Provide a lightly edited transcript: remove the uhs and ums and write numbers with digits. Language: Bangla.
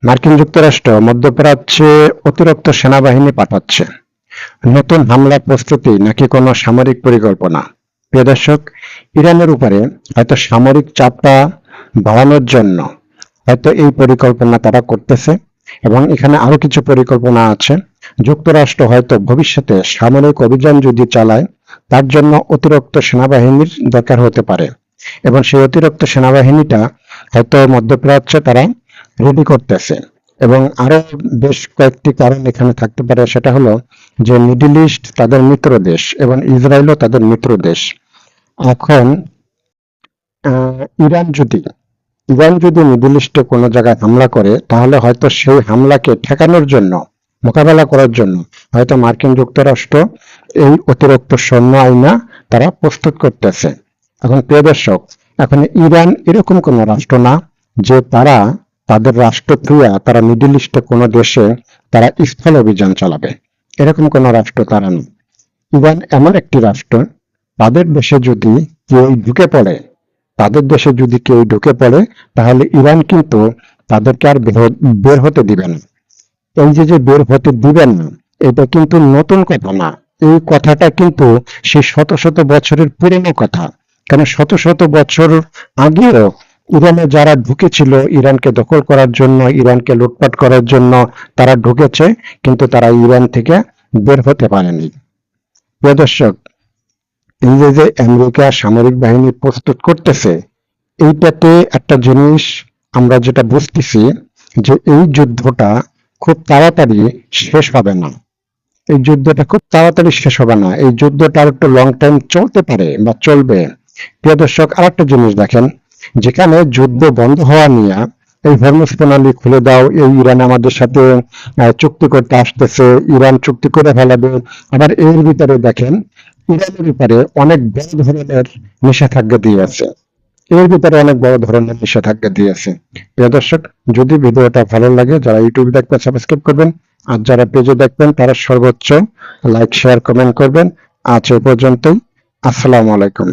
মার্কিন যুক্তরাষ্ট্র মধ্যপ্রাচ্যে অতিরিক্ত সেনাবাহিনী পাঠাচ্ছে। নতুন হামলা প্রস্তুতি নাকি কোনো সামরিক পরিকল্পনা? প্রিয় দর্শক, ইরানের উপরে হয়তো সামরিক চাপটা বাড়ানোর জন্য হয়তো এই পরিকল্পনা তারা করতেছে, এবং এখানে আরো কিছু পরিকল্পনা আছে। যুক্তরাষ্ট্র হয়তো ভবিষ্যতে সামরিক অভিযান যদি চালায়, তার জন্য অতিরিক্ত সেনাবাহিনীর দরকার হতে পারে, এবং সেই অতিরিক্ত সেনাবাহিনীটা হয়তো মধ্যপ্রাচ্যে তারা রেডি করতেছে। এবং আরো বেশ কয়েকটি কারণ এখানে থাকতে পারে, সেটা হলো যে মিডল ইস্ট তাদের মিত্র দেশ এবং ইসরায়েলও তাদের মিত্র দেশ। এখন ইরান যদি মিডল ইস্টে কোনো জায়গায় হামলা করে, তাহলে হয়তো সেই হামলাকে ঠেকানোর জন্য, মোকাবেলা করার জন্য হয়তো মার্কিন যুক্তরাষ্ট্র এই অতিরিক্ত সৈন্য আইনা তারা প্রস্তুত করতেছে। এখন প্রিয় দর্শক, এখন ইরান এরকম কোনো রাষ্ট্র না যে তারা তাদের রাষ্ট্রক্রিয়া তারা মিডল ইস্টে কোনো দেশে তারা স্থল অভিযান চালাবে। এরকম কোনো রাষ্ট্র তারা না। ইরান এমন একটি রাষ্ট্র, তাদের দেশে যদি কেউ ঢুকে পড়ে তাহলে ইরান কিন্তু তাদেরকে আর বের হতে দিবে না। এই যে বের হতে দিবেন না, এটা কিন্তু নতুন কথা না। এই কথাটা কিন্তু সেই শত শত বছরের পুরনো কথা। কারণ শত শত বছর আগেও ইরানে যারা ঢুকেছিল ইরানকে দখল করার জন্য, ইরানকে লুটপাট করার জন্য, তারা ঢুকেছে, কিন্তু তারা ইরান থেকে বের হতে পারেনি। প্রিয় দর্শক, এই যে আমেরিকা সামরিক বাহিনী প্রস্তুত করতেছে, এইটাতে একটা জিনিস আমরা যেটা বুঝতেছি, যে এই যুদ্ধটা খুব তাড়াতাড়ি শেষ হবে না। এই যুদ্ধটা আর একটু লং টাইম চলতে পারে বা চলবে। প্রিয় দর্শক, আর একটা জিনিস দেখেন, যেখানে যুদ্ধ বন্ধ হওয়া নিয়ে এই হরমুজ প্রণালী খুলে দাও, এই ইরান আমাদের সাথে চুক্তি করতে আসতেছে, ইরান চুক্তি করে ফেলাবে। আবার এর ভিতরে দেখেন, ইরানের ব্যাপারে অনেক বড় ধরনের নিষেধাজ্ঞা দিয়েছে। প্রিয় দর্শক, যদি ভিডিওটা ভালো লাগে, যারা ইউটিউবে দেখবেন সাবস্ক্রাইব করবেন, আর যারা পেজে দেখবেন তারা সর্বোচ্চ লাইক, শেয়ার, কমেন্ট করবেন। আজ এ পর্যন্তই। আসসালামু আলাইকুম।